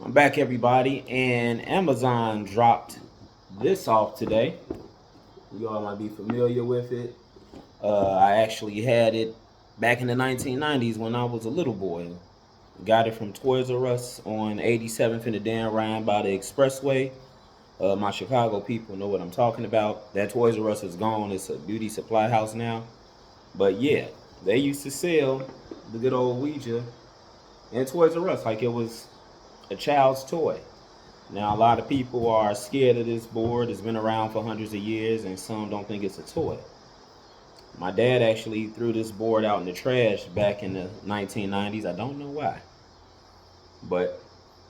I'm back, everybody, and Amazon dropped this off today. You all might be familiar with it. I actually had it back in the 1990s when I was a little boy. Got it from Toys R Us on 87th and the Dan Ryan by the Expressway. My Chicago people know what I'm talking about. That Toys R Us is gone. It's a beauty supply house now. But yeah, they used to sell the good old Ouija in Toys R Us like it was a child's toy. Now, a lot of people are scared of this board. It's been around for hundreds of years, and some don't think it's a toy. My dad actually threw this board out in the trash back in the 1990s. I don't know why. But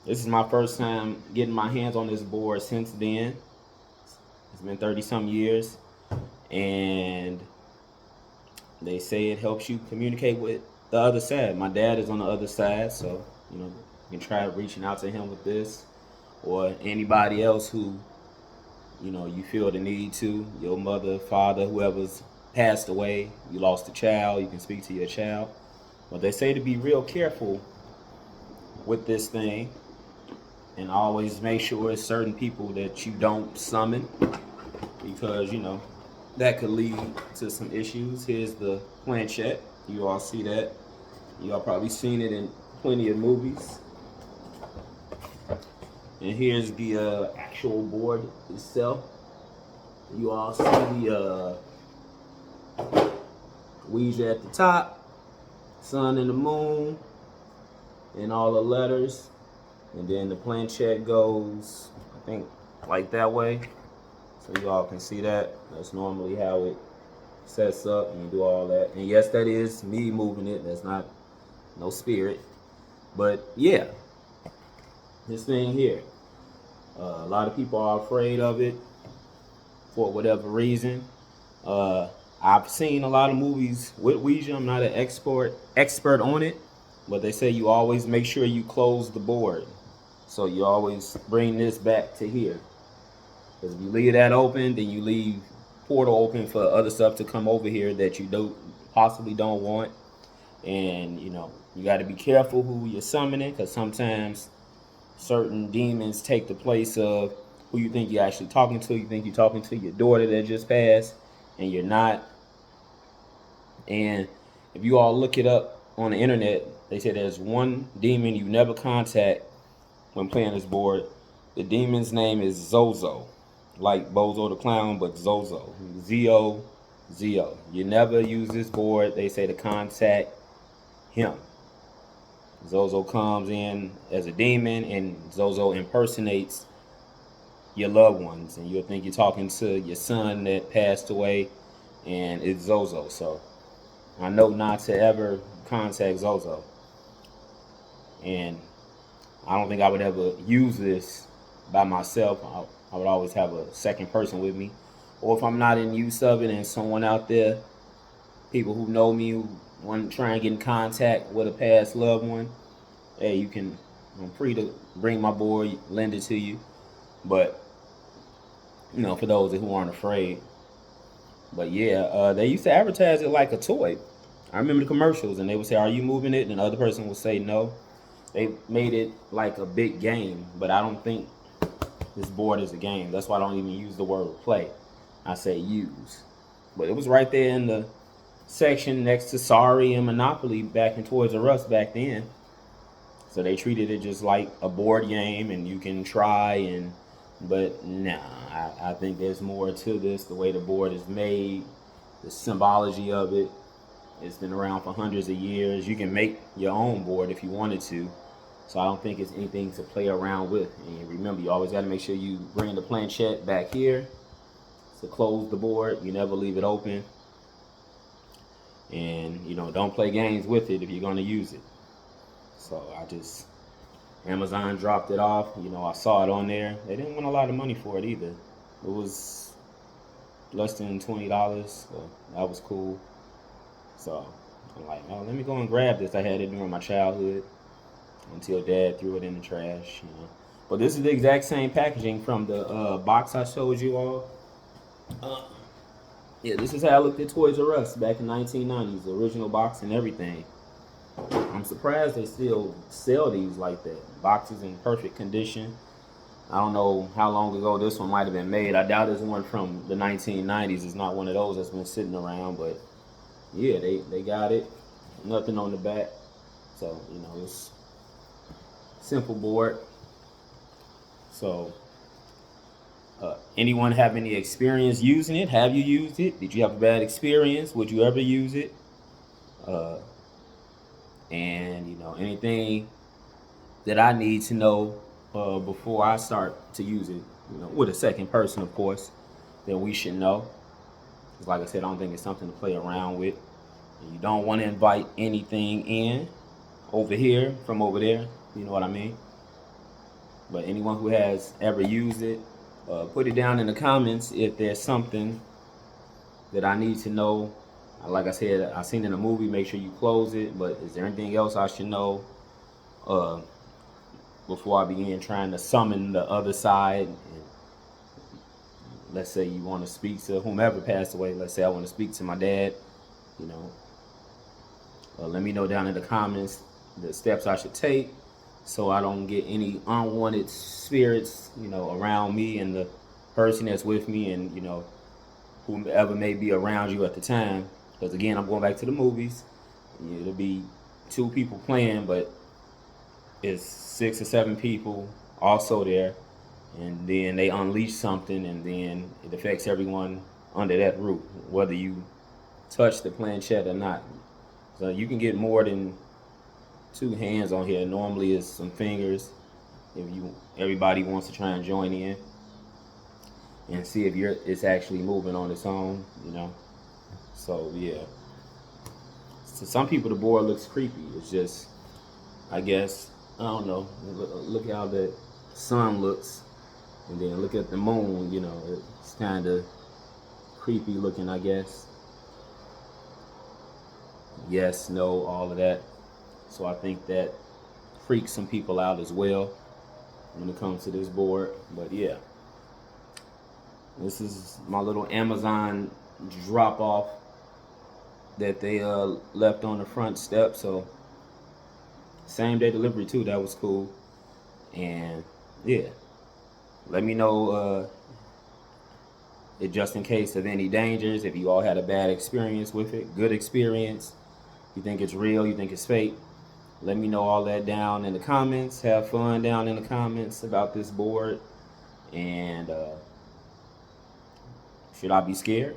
this is my first time getting my hands on this board since then. It's been 30 some years. And they say it helps you communicate with the other side. My dad is on the other side, so, you can try reaching out to him with this, or anybody else who you feel the need to, your mother, father, whoever's passed away, you lost a child, you can speak to your child. But they say to be real careful with this thing, and always make sure it's certain people that you don't summon, because that could lead to some issues. Here's the planchette. You all see that. You all probably seen it in plenty of movies. And here's the actual board itself. You all see the Ouija at the top, sun and the moon, and all the letters. And then the planchette goes, I think, like that way. So you all can see that. That's normally how it sets up, and you do all that. And yes, that is me moving it. That's not no spirit. But yeah, this thing here. A lot of people are afraid of it for whatever reason. I've seen a lot of movies with Ouija. I'm not an expert on it, but they say you always make sure you close the board. So you always bring this back to here. Because if you leave that open, then you leave portal open for other stuff to come over here that you possibly don't want. And you got to be careful who you're summoning, because sometimes certain demons take the place of who you think you're actually talking to. You think you're talking to your daughter that just passed, and you're not. And if you all look it up on the internet, they say there's one demon you never contact when playing this board. The demon's name is Zozo, like Bozo the Clown, but Zozo. Z-O-Z-O. You never use this board, they say, to contact him. Zozo comes in as a demon, and Zozo impersonates your loved ones, and you'll think you're talking to your son that passed away, and it's Zozo. So I know not to ever contact Zozo, and I don't think I would ever use this by myself. I would always have a second person with me, or if I'm not in use of it and someone out there, people who know me, who want to try and get in contact with a past loved one, hey, I'm free to bring my board, lend it to you. But for those who aren't afraid. But yeah, they used to advertise it like a toy. I remember the commercials, and they would say, "Are you moving it?" And the other person would say, "No." They made it like a big game, but I don't think this board is a game. That's why I don't even use the word play. I say use. But it was right there in the section next to Sorry and Monopoly back in Toys R Us back then. So they treated it just like a board game, and you can try, but nah, I think there's more to this. The way the board is made, the symbology of it. It's been around for hundreds of years. You can make your own board if you wanted to. So I don't think it's anything to play around with. And remember, you always got to make sure you bring the planchette back here to close the board. You never leave it open. And, don't play games with it if you're going to use it. So Amazon dropped it off. I saw it on there. They didn't want a lot of money for it either. It was less than $20. So that was cool. So I'm like, oh, let me go and grab this. I had it during my childhood until Dad threw it in the trash. But this is the exact same packaging from the box I showed you all. Yeah, this is how I looked at Toys R Us back in 1990s, the original box and everything. I'm surprised they still sell these like that. Boxes in perfect condition. I don't know how long ago this one might have been made. I doubt it's one from the 1990s. It's not one of those that's been sitting around, but yeah, they got it. Nothing on the back. So, it's simple board. So, anyone have any experience using it? Have you used it? Did you have a bad experience? Would you ever use it? And anything that I need to know before I start to use it, with a second person, of course, that we should know. Because like I said, I don't think it's something to play around with. And you don't want to invite anything in over here from over there. You know what I mean? But anyone who has ever used it, put it down in the comments if there's something that I need to know. Like I said, I seen in a movie, make sure you close it. But is there anything else I should know before I begin trying to summon the other side? And let's say you want to speak to whomever passed away. Let's say I want to speak to my dad. Let me know down in the comments the steps I should take so I don't get any unwanted spirits, around me and the person that's with me, and whomever may be around you at the time. Because again, I'm going back to the movies. It'll be 2 people playing, but it's 6 or 7 people also there, and then they unleash something, and then it affects everyone under that roof, whether you touch the planchette or not. So you can get more than 2 hands on here. Normally it's some fingers if everybody wants to try and join in and see if it's actually moving on its own, So yeah. To some people the board looks creepy. It's just, I guess, I don't know. Look how the sun looks, and then look at the moon. It's kind of creepy looking, I guess. Yes, no, all of that. So I think that freaks some people out as well when it comes to this board. But yeah, this is my little Amazon drop off that they left on the front step. So same day delivery too. That was cool. And yeah, let me know just in case of any dangers, if you all had a bad experience with it, good experience, you think it's real, you think it's fake. Let me know all that down in the comments. Have fun down in the comments about this board. And should I be scared?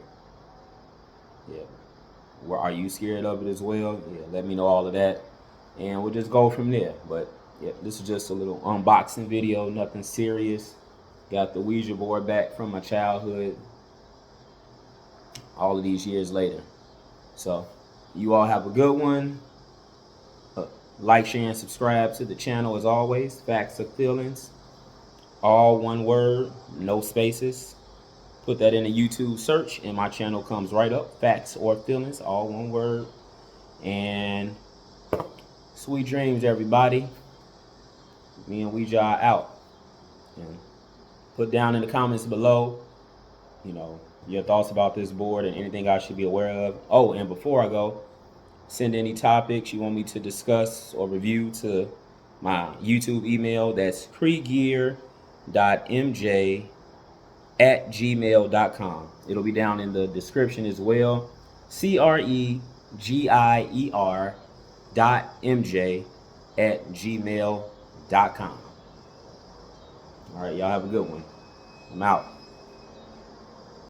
Yeah. Are you scared of it as well? Yeah, let me know all of that, and we'll just go from there. But yeah, this is just a little unboxing video, nothing serious. Got the Ouija board back from my childhood all of these years later. So you all have a good one. Like, share, and subscribe to the channel as always. Facts or Feelings, all one word, no spaces. Put that in a YouTube search and my channel comes right up. Facts or Feelings, all one word. And sweet dreams, everybody. Me and Ouija are out. And put down in the comments below, your thoughts about this board and anything I should be aware of. Oh, and before I go, send any topics you want me to discuss or review to my YouTube email. That's kregier.mj@gmail.com. It'll be down in the description as well. kregier.mj@gmail.com. All right, y'all have a good one. I'm out.